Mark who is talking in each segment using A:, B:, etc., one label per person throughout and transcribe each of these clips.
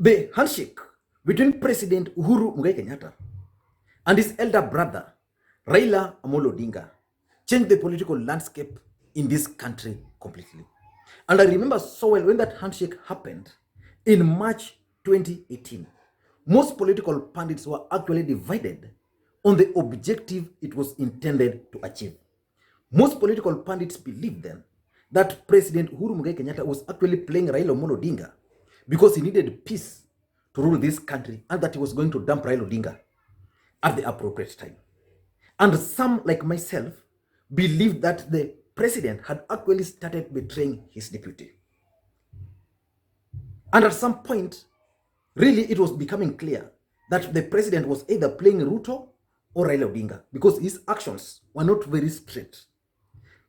A: The handshake between President Uhuru Kenyatta and his elder brother, Raila Amolo Odinga, changed the political landscape in this country completely. And I remember so well when that handshake happened in March 2018. Most political pundits were actually divided on the objective it was intended to achieve. Most political pundits believed then that President Uhuru Kenyatta was actually playing Raila Amolo Odinga because he needed peace to rule this country and that he was going to dump Raila Odinga at the appropriate time. And some, like myself, believed that the president had actually started betraying his deputy. And at some point, really it was becoming clear that the president was either playing Ruto or Raila Odinga because his actions were not very straight.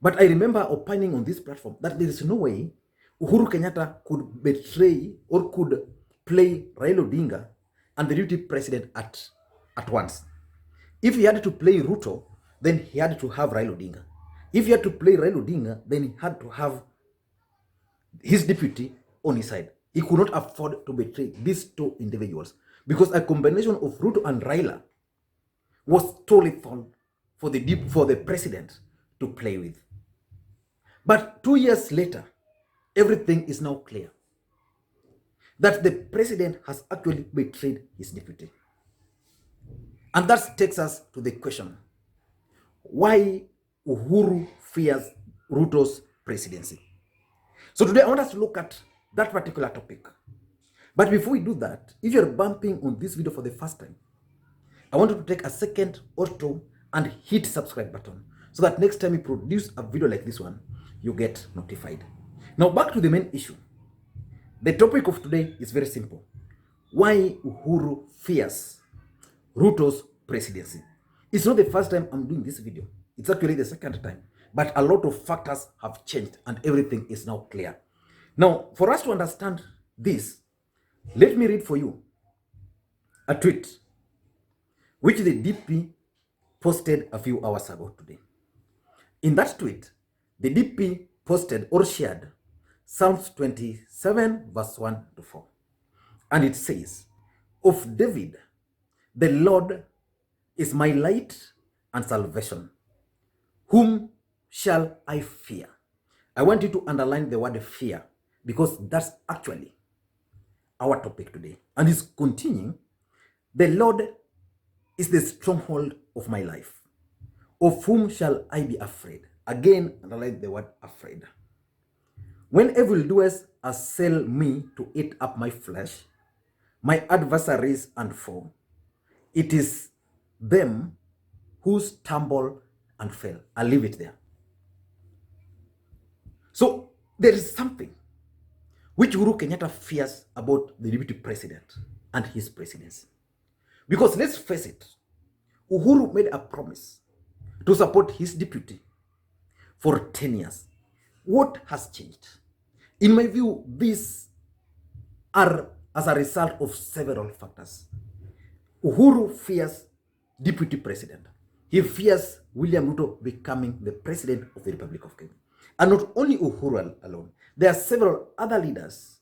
A: But I remember opining on this platform that there is no way Uhuru Kenyatta could betray or could play Raila Odinga and the deputy president at once. If he had to play Ruto, then he had to have Raila Odinga. If he had to play Raila Odinga, then he had to have his deputy on his side. He could not afford to betray these two individuals because a combination of Ruto and Raila was too lethal for the president to play with. But 2 years later, everything is now clear that the president has actually betrayed his deputy. And that takes us to the question, why Uhuru fears Ruto's presidency? So today I want us to look at that particular topic. But before we do that, if you're bumping on this video for the first time, I want you to take a second or two and hit subscribe button so that next time we produce a video like this one, you get notified. Now back to the main issue. The topic of today is very simple. Why Uhuru fears Ruto's presidency. It's not the first time I'm doing this video. It's actually the second time. But a lot of factors have changed and everything is now clear. Now, for us to understand this, let me read for you a tweet which the DP posted a few hours ago today. In that tweet, the DP posted or shared Psalms 27 verse 1 to 4. And it says, "Of David, the Lord is my light and salvation. Whom shall I fear?" I want you to underline the word fear because that's actually our topic today. And it's continuing, "The Lord is the stronghold of my life. Of whom shall I be afraid?" Again, underline the word afraid. "When evildoers assail me to eat up my flesh, my adversaries and foe, it is them who stumble and fail." I'll leave it there. So there is something which Uhuru Kenyatta fears about the deputy president and his presidency. Because let's face it, Uhuru made a promise to support his deputy for 10 years. What has changed? In my view, these are as a result of several factors. Uhuru fears deputy president. He fears William Ruto becoming the president of the Republic of Kenya. And not only Uhuru alone, there are several other leaders,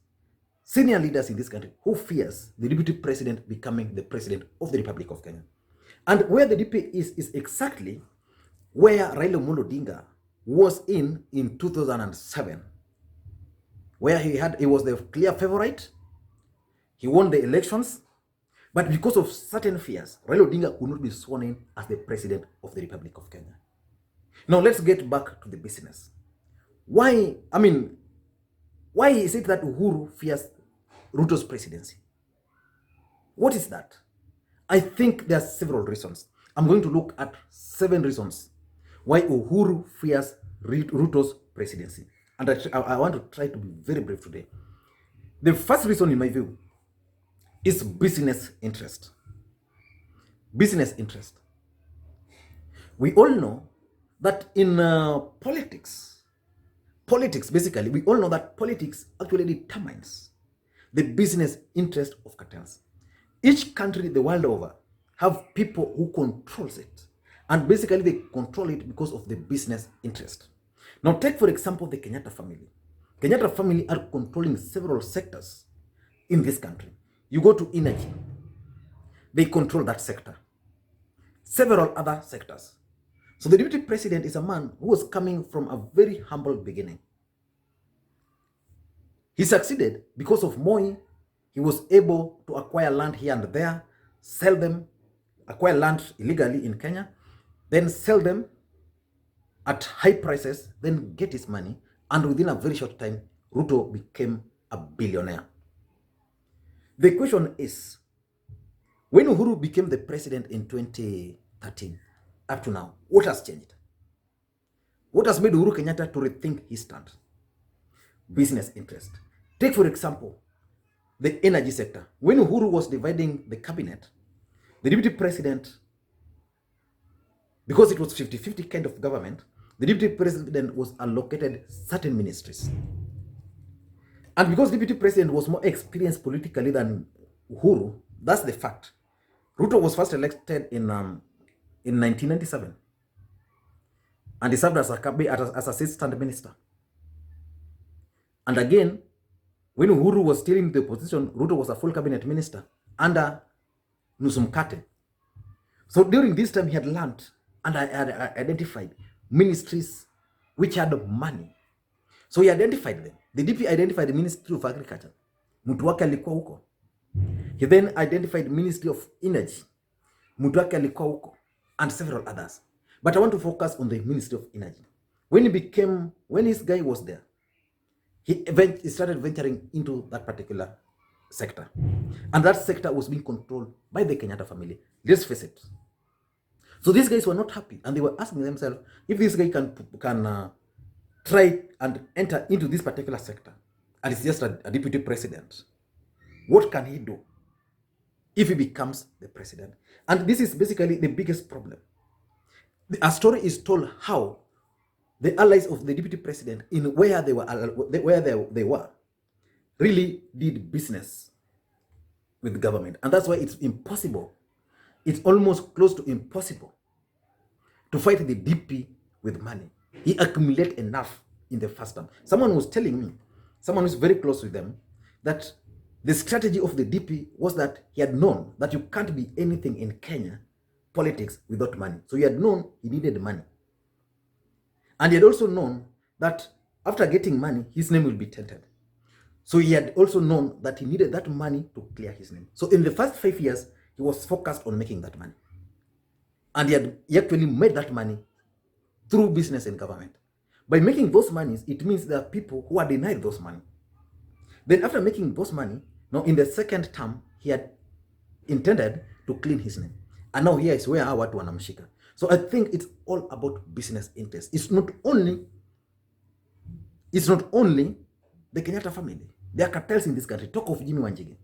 A: senior leaders in this country who fears the deputy president becoming the president of the Republic of Kenya. And where the DP is exactly where Raila Amolo Odinga was in 2007, where he was the clear favorite. He won the elections, but because of certain fears, Raila Odinga could not be sworn in as the president of the Republic of Kenya. Now let's get back to the business. Why is it that Uhuru fears Ruto's presidency? What is that? I think there are several reasons. I'm going to look at 7 reasons why Uhuru fears Ruto's presidency. And I want to try to be very brief today. The first reason, in my view, is business interest. Business interest. We all know that in politics, basically, we all know that politics actually determines the business interest of cartels. Each country the world over have people who controls it. And basically they control it because of the business interest. Now take, for example, the Kenyatta family. Kenyatta family are controlling several sectors in this country. You go to energy, they control that sector. Several other sectors. So the deputy president is a man who was coming from a very humble beginning. He succeeded because of Moi. He was able to acquire land here and there, sell them, acquire land illegally in Kenya, then sell them at high prices, then get his money, and within a very short time, Ruto became a billionaire. The question is, when Uhuru became the president in 2013, up to now, what has changed? What has made Uhuru Kenyatta to rethink his stand? Business interest. Take, for example, the energy sector. When Uhuru was dividing the cabinet, the deputy president, because it was 50-50 kind of government, the deputy president was allocated certain ministries. And because the deputy president was more experienced politically than Uhuru, that's the fact. Ruto was first elected in 1997. And he served as a assistant minister. And again, when Uhuru was still in the opposition, Ruto was a full cabinet minister under Nusumkate. So during this time, he had learned and I had identified ministries which had money. So he identified them. The DP identified the Ministry of Agriculture. Mtu wake alikuwa huko. He then identified the Ministry of Energy. Mtu wake alikuwa huko. And several others. But I want to focus on the Ministry of Energy. When this guy was there, he started venturing into that particular sector. And that sector was being controlled by the Kenyatta family. Let's face it. So these guys were not happy. And they were asking themselves, if this guy can try and enter into this particular sector, and it's just a deputy president, what can he do if he becomes the president? And this is basically the biggest problem. A story is told how the allies of the deputy president in where they were really did business with the government. And that's why it's impossible. It's almost close to impossible to fight the DP with money. He accumulated enough in the first term. Someone was telling me, someone who's very close with them, that the strategy of the DP was that he had known that you can't be anything in Kenya politics without money. So he had known he needed money. And he had also known that after getting money, his name will be tainted. So he had also known that he needed that money to clear his name. So in the first 5 years, he was focused on making that money. And he actually made that money through business and government. By making those monies, it means there are people who are denied those money. Then after making those money, now in the second term, he had intended to clean his name. And now here is where our watu wanamshika. So I think it's all about business interest. It's not only the Kenyatta family. There are cartels in this country. Talk of Jimmy Wanjigi.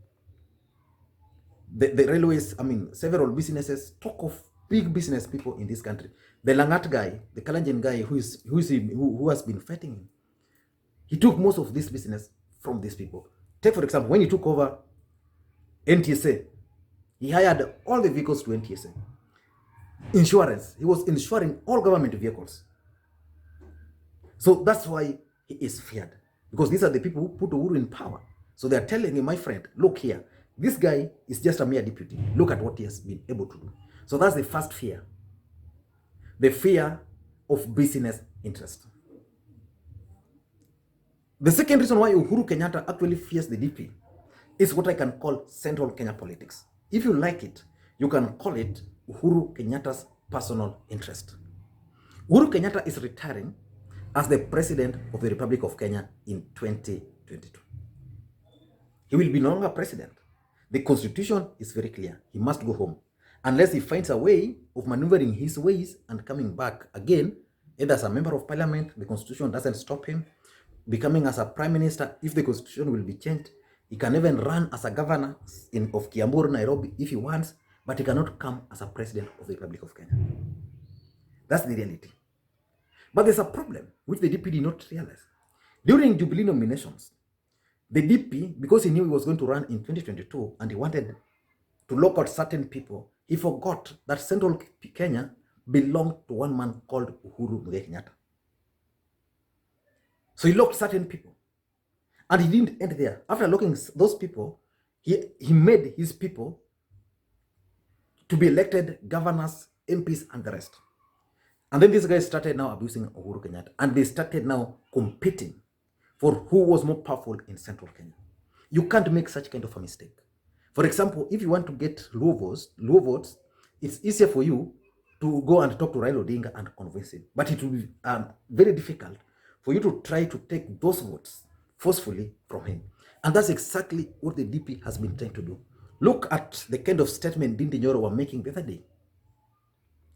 A: The railways, several businesses. Talk of big business people in this country. The Langat guy, the Kalenjin guy who has been fighting him, he took most of this business from these people. Take, for example, when he took over NTSA, he hired all the vehicles to NTSA. Insurance, he was insuring all government vehicles. So that's why he is feared. Because these are the people who put Uhuru in power. So they are telling him, my friend, look here, this guy is just a mere deputy. Look at what he has been able to do. So that's the first fear. The fear of business interest. The second reason why Uhuru Kenyatta actually fears the DP is what I can call central Kenya politics. If you like it, you can call it Uhuru Kenyatta's personal interest. Uhuru Kenyatta is retiring as the President of the Republic of Kenya in 2022. He will be no longer president. The constitution is very clear. He must go home. Unless he finds a way of maneuvering his ways and coming back again, either as a member of parliament, the constitution doesn't stop him, becoming as a prime minister, if the constitution will be changed. He can even run as a governor of Kiambu, Nairobi, if he wants, but he cannot come as a president of the Republic of Kenya. That's the reality. But there's a problem which the DP did not realize. During Jubilee nominations, the DP, because he knew he was going to run in 2022 and he wanted to lock out certain people, he forgot that central Kenya belonged to one man called Uhuru Kenyatta. So he locked certain people. And he didn't end there. After locking those people, He made his people to be elected governors, MPs, and the rest. And then these guys started now abusing Uhuru Kenyatta, and they started now competing for who was more powerful in central Kenya. You can't make such kind of a mistake. For example, if you want to get low votes, it's easier for you to go and talk to Raila Odinga and convince him. But it will be very difficult for you to try to take those votes forcefully from him. And that's exactly what the DP has been trying to do. Look at the kind of statement Dindi Nyoro were making the other day.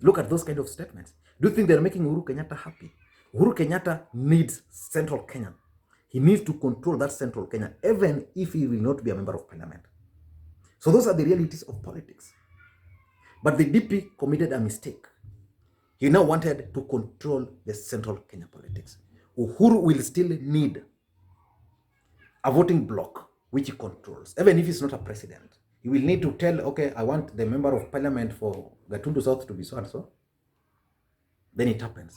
A: Look at those kind of statements. Do you think they're making Uhuru Kenyatta happy? Uhuru Kenyatta needs central Kenya. He needs to control that central Kenya, even if he will not be a member of parliament. So those are the realities of politics. But the DP committed a mistake. He now wanted to control the central Kenya politics. Uhuru will still need a voting bloc which he controls, even if he's not a president. He will need to tell, okay, I want the member of parliament for Gatundu South to be so and so. Then it happens.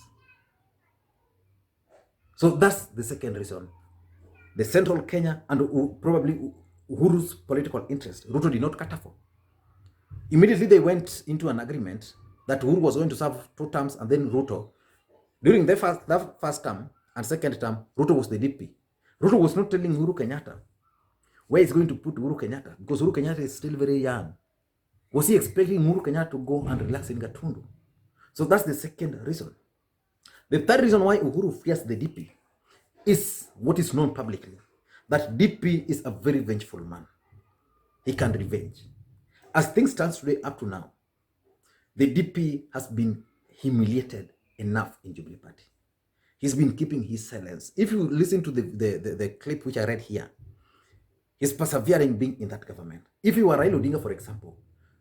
A: So that's the second reason. The central Kenya and probably Uhuru's political interest, Ruto did not cater for. Immediately they went into an agreement that Uhuru was going to serve 2 terms, and then Ruto, during the first term and second term, Ruto was the DP. Ruto was not telling Uhuru Kenyatta where he's going to put Uhuru Kenyatta, because Uhuru Kenyatta is still very young. Was he expecting Uhuru Kenyatta to go and relax in Gatundu? So that's the second reason. The third reason why Uhuru fears the DP is what is known publicly, that DP is a very vengeful man. He can revenge. As things stand today up to now, the DP has been humiliated enough in Jubilee Party. He's been keeping his silence. If you listen to the clip which I read here, he's persevering being in that government. If you were Raila Odinga, for example,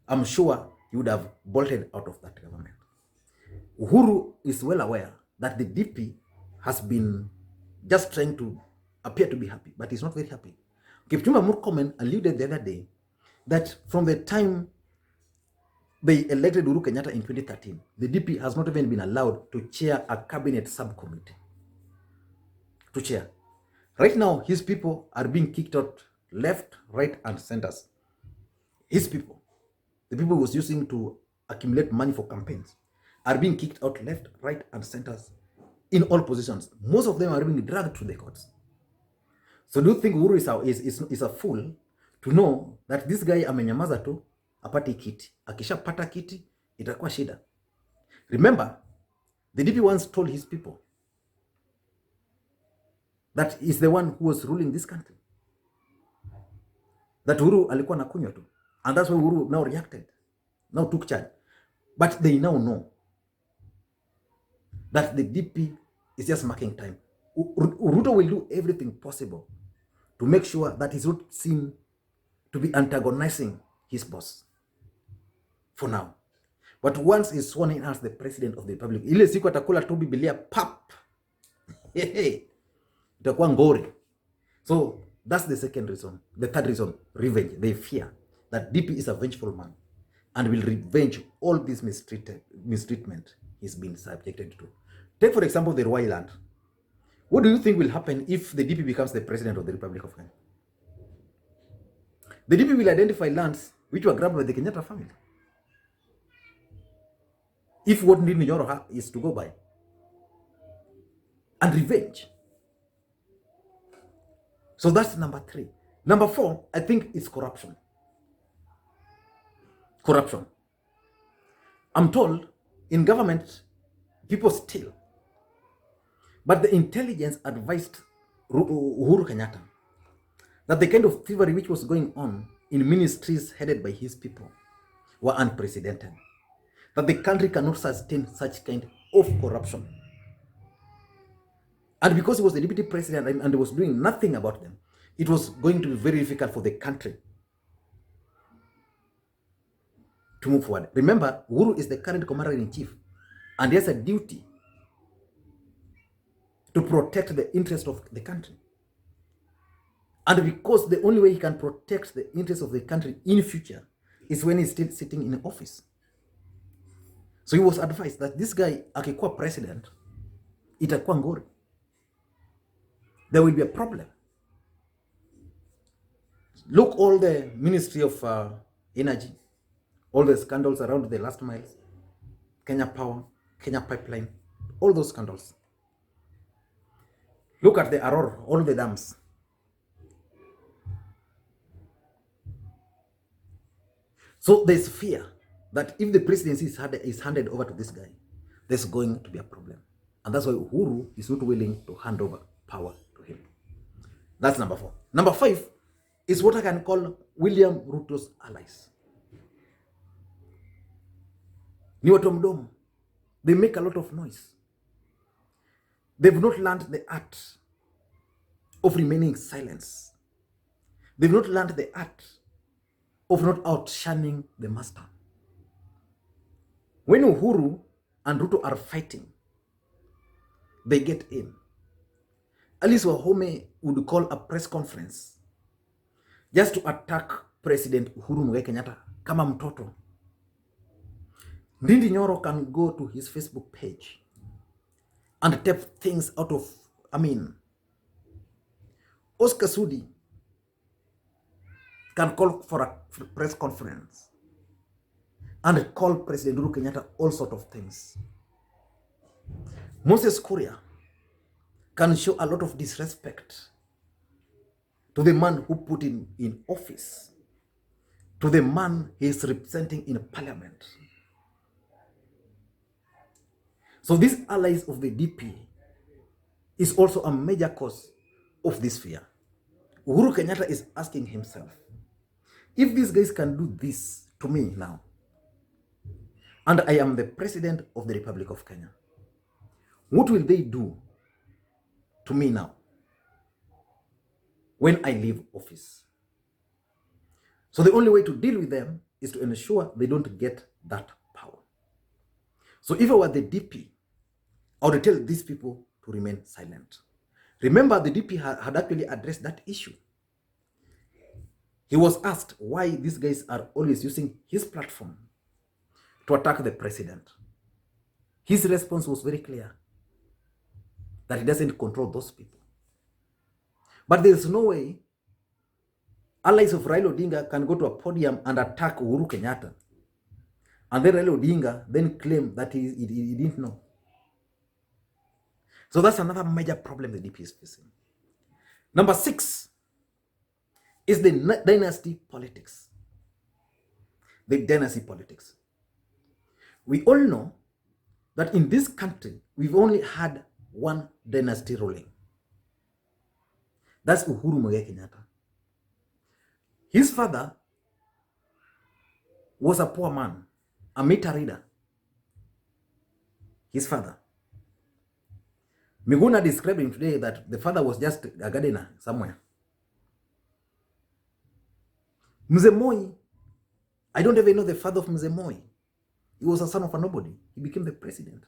A: I'm sure he would have bolted out of that government. Uhuru is well aware that the DP has been just trying to appear to be happy, but he's not very happy. Kipchumba Murkomen alluded the other day that from the time they elected Uhuru Kenyatta in 2013, the DP has not even been allowed to chair a cabinet subcommittee. To chair. Right now, his people are being kicked out left, right, and centers. His people, the people he was using to accumulate money for campaigns, are being kicked out left, right, and centers in all positions. Most of them are being dragged to the courts. So do you think Uhuru is a fool to know that this guy amenyamaza tu apati kiti? Akishapata kiti itakuwa shida. Remember, the DP once told his people that he's the one who was ruling this country. That Uhuru alikuwa nakunywa tu. And that's why Uhuru now reacted, now took charge. But they now know that the DP is just marking time. Ruto will do everything possible to make sure that he's not seen to be antagonizing his boss for now. But once he's sworn in as the president of the republic, ile siku atakula tu Biblia pap, itakuwa ngori. So that's the second reason. The third reason, revenge. They fear that DP is a vengeful man and will revenge all this mistreatment he's been subjected to. Take, for example, the Ruai land. What do you think will happen if the DP becomes the president of the Republic of Kenya? The DP will identify lands which were grabbed by the Kenyatta family. If what Dindi Nyoro is to go by. And revenge. So that's number 3. Number 4, I think it's corruption. Corruption. I'm told in government, people steal. But the intelligence advised Uhuru Kenyatta that the kind of thievery which was going on in ministries headed by his people were unprecedented. That the country cannot sustain such kind of corruption. And because he was the deputy president and he was doing nothing about them, it was going to be very difficult for the country to move forward. Remember, Uhuru is the current commander-in-chief, and he has a duty to protect the interest of the country. And because the only way he can protect the interest of the country in future is when he's still sitting in office. So he was advised that this guy, akikuwa president, itakuwa ngori. There will be a problem. Look, all the Ministry of Energy, all the scandals around the last miles, Kenya Power, Kenya Pipeline, all those scandals. Look at the Aror, all the dams. So there's fear that if the presidency is handed over to this guy, there's going to be a problem. And that's why Uhuru is not willing to hand over power to him. That's number 4. Number 5 is what I can call William Ruto's allies. Ni watu mdomo. They make a lot of noise. They've not learned the art of remaining silent. They've not learned the art of not outshining the master. When Uhuru and Ruto are fighting, they get in. Alice Wahome would call a press conference just to attack President Uhuru Muigai Kenyatta kama mtoto. Ndindi Nyoro can go to his Facebook page and take things out of, Oscar Sudi can call for a press conference and call President Uhuru Kenyatta all sort of things. Moses Kuria can show a lot of disrespect to the man who put him in office, to the man he is representing in parliament. So these allies of the DP is also a major cause of this fear. Uhuru Kenyatta is asking himself, if these guys can do this to me now, and I am the president of the Republic of Kenya, what will they do to me now when I leave office? So the only way to deal with them is to ensure they don't get that power. So if I were the DP, I would tell these people to remain silent. Remember, the DP had actually addressed that issue. He was asked why these guys are always using his platform to attack the president. His response was very clear, that he doesn't control those people. But there's no way allies of Raila Odinga can go to a podium and attack Uhuru Kenyatta, and then Raila Odinga then claim that he didn't know. So that's another major problem the DP is facing. Number 6 is the dynasty politics. The dynasty politics. We all know that in this country, we've only had one dynasty ruling. That's Uhuru Muigai Kenyatta. His father was a poor man, a meter reader. His father. Miguna described him today that the father was just a gardener somewhere. Mzee Moi, I don't even know the father of Mzee Moi. He was a son of a nobody. He became the president.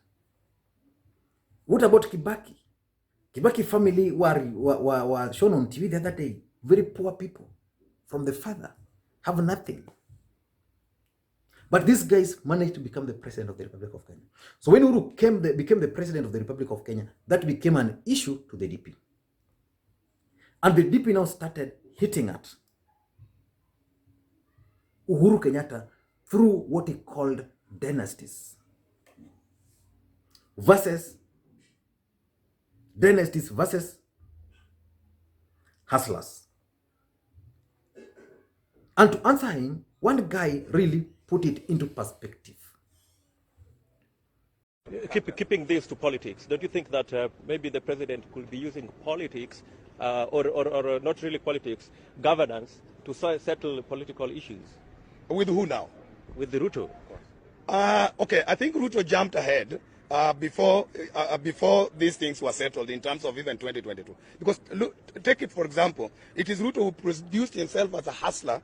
A: What about Kibaki? Kibaki family were shown on TV the other day. Very poor people. From the father. Have nothing. But these guys managed to become the president of the Republic of Kenya. So when Uhuru became the president of the Republic of Kenya, that became an issue to the DP. And the DP now started hitting at Uhuru Kenyatta through what he called dynasties versus hustlers. And to answer him, one guy really put it into perspective.
B: Keeping this to politics, don't you think that maybe the president could be using politics or not really politics, governance to settle political issues?
C: With who now?
B: With the Ruto.
C: Okay, I think Ruto jumped ahead before these things were settled in terms of even 2022. Because look, take it for example, it is Ruto who produced himself as a hustler,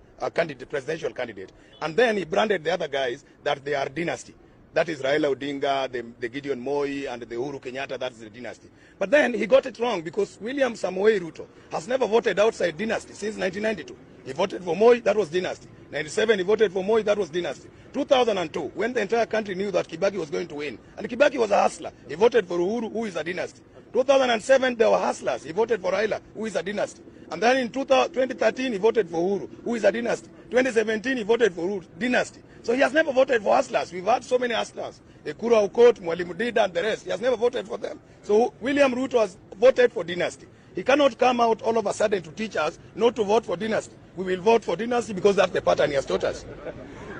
C: presidential candidate, and then he branded the other guys that they are dynasty. That is Raila Odinga, the Gideon Moi, and the Uhuru Kenyatta, that's the dynasty. But then he got it wrong because William Samoei Ruto has never voted outside dynasty since 1992. He voted for Moi, that was dynasty. 97, he voted for Moi, that was dynasty. 2002, when the entire country knew that Kibaki was going to win, and Kibaki was a hustler, he voted for Uhuru, who is a dynasty. 2007, there were hustlers. He voted for Raila, who is a dynasty. And then in 2013, he voted for Uhuru, who is a dynasty. 2017, he voted for Ruto, dynasty. So he has never voted for hustlers. We've had so many hustlers. Ekuru Aukot, Mwalimu Dida, and the rest. He has never voted for them. So William Ruto has voted for dynasty. He cannot come out all of a sudden to teach us not to vote for dynasty. We will vote for dynasty because that's the pattern he has taught us.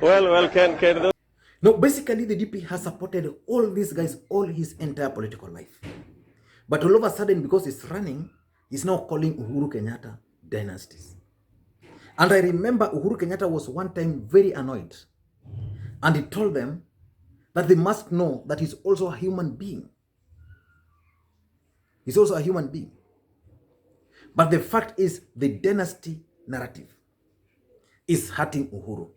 B: Can
A: No, basically the DP has supported all these guys all his entire political life. But all of a sudden, because he's running, he's now calling Uhuru Kenyatta dynasties. And I remember Uhuru Kenyatta was one time very annoyed. And he told them that they must know that he's also a human being. He's also a human being. But the fact is, the dynasty narrative is hurting Uhuru.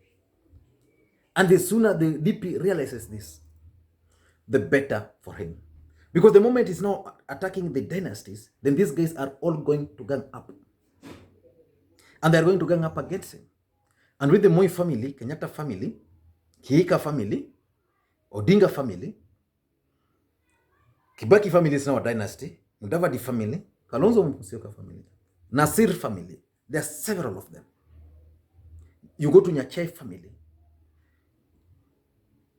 A: And the sooner the DP realizes this, the better for him. Because the moment he's now attacking the dynasties, then these guys are all going to gang up. And they're going to gang up against him. And with the Moi family, Kenyatta family, Kiika family, Odinga family, Kibaki family is now a dynasty, Mudavadi family, Kalonzo Musyoka family, Nasir family, there are several of them. You go to Nyachai family,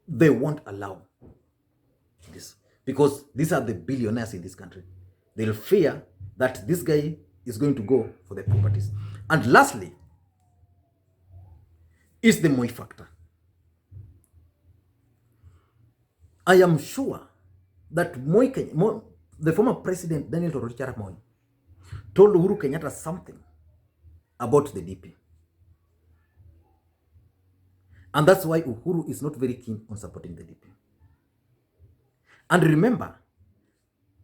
A: they won't allow this because these are the billionaires in this country. They'll fear that this guy is going to go for the properties. And lastly, is the Moi factor. I am sure that the former president Daniel Toroitich arap Moi told Uhuru Kenyatta something about the DP. And that's why Uhuru is not very keen on supporting the DP. And remember,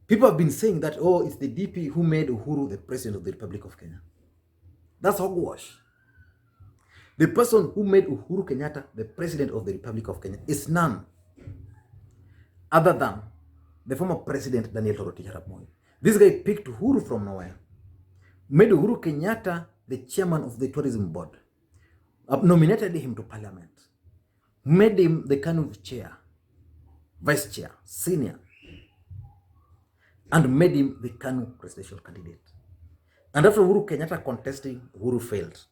A: people have been saying that, oh, it's the DP who made Uhuru the president of the Republic of Kenya. That's hogwash. The person who made Uhuru Kenyatta the president of the Republic of Kenya is none other than the former president Daniel Toroitich arap Moi. This guy picked Uhuru from nowhere, made Uhuru Kenyatta the chairman of the tourism board, nominated him to parliament, made him the kind of chair, vice chair, senior, and made him the KANU presidential candidate. And after Uhuru Kenyatta contesting, Uhuru failed.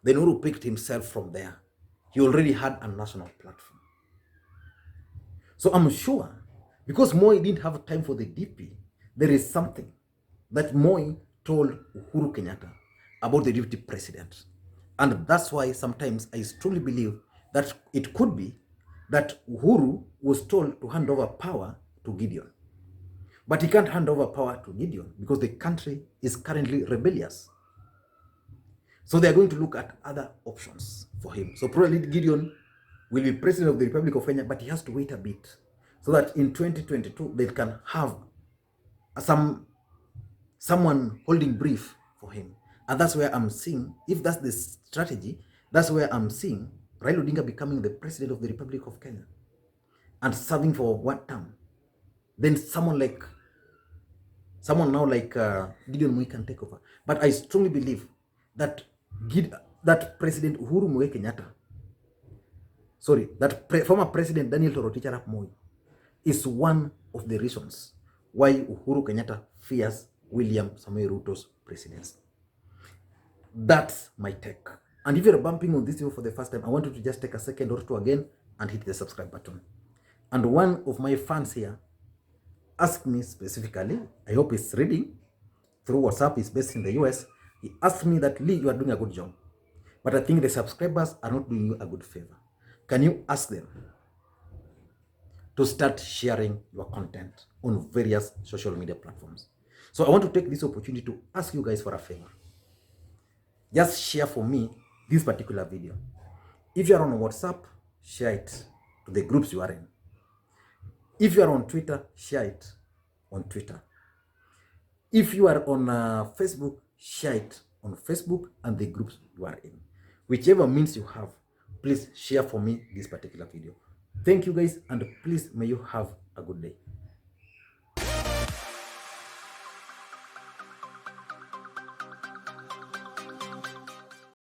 A: Then Uhuru picked himself from there. He already had a national platform. So I'm sure, because Moi didn't have time for the DP, there is something that Moi told Uhuru Kenyatta about the deputy president. And that's why sometimes I strongly believe that it could be that Uhuru was told to hand over power to Gideon. But he can't hand over power to Gideon because the country is currently rebellious. So they are going to look at other options for him. So probably Gideon will be president of the Republic of Kenya, but he has to wait a bit so that in 2022 they can have someone holding brief for him. And that's where I'm seeing, if that's the strategy, that's where I'm seeing Raila Odinga becoming the president of the Republic of Kenya and serving for one term. Then someone now like Gideon Moi can take over. But I strongly believe that President Uhuru Muigai Kenyatta, former President Daniel Toroitich arap Moi is one of the reasons why Uhuru Kenyatta fears William Samoei Ruto's presidency. That's my take. And if you're bumping on this video for the first time, I want you to just take a second or two again and hit the subscribe button. And one of my fans here asked me specifically, I hope he's reading through WhatsApp, he's based in the US. He asked me that, Lee, you are doing a good job, but I think the subscribers are not doing you a good favor. Can you ask them to start sharing your content on various social media platforms? So I want to take this opportunity to ask you guys for a favor. Just share for me this particular video. If you are on WhatsApp, share it to the groups you are in. If you are on Twitter, share it on Twitter. If you are on Facebook, share it on Facebook and the groups you are in. Whichever means you have, please share for me this particular video. Thank you guys, and please may you have a good day.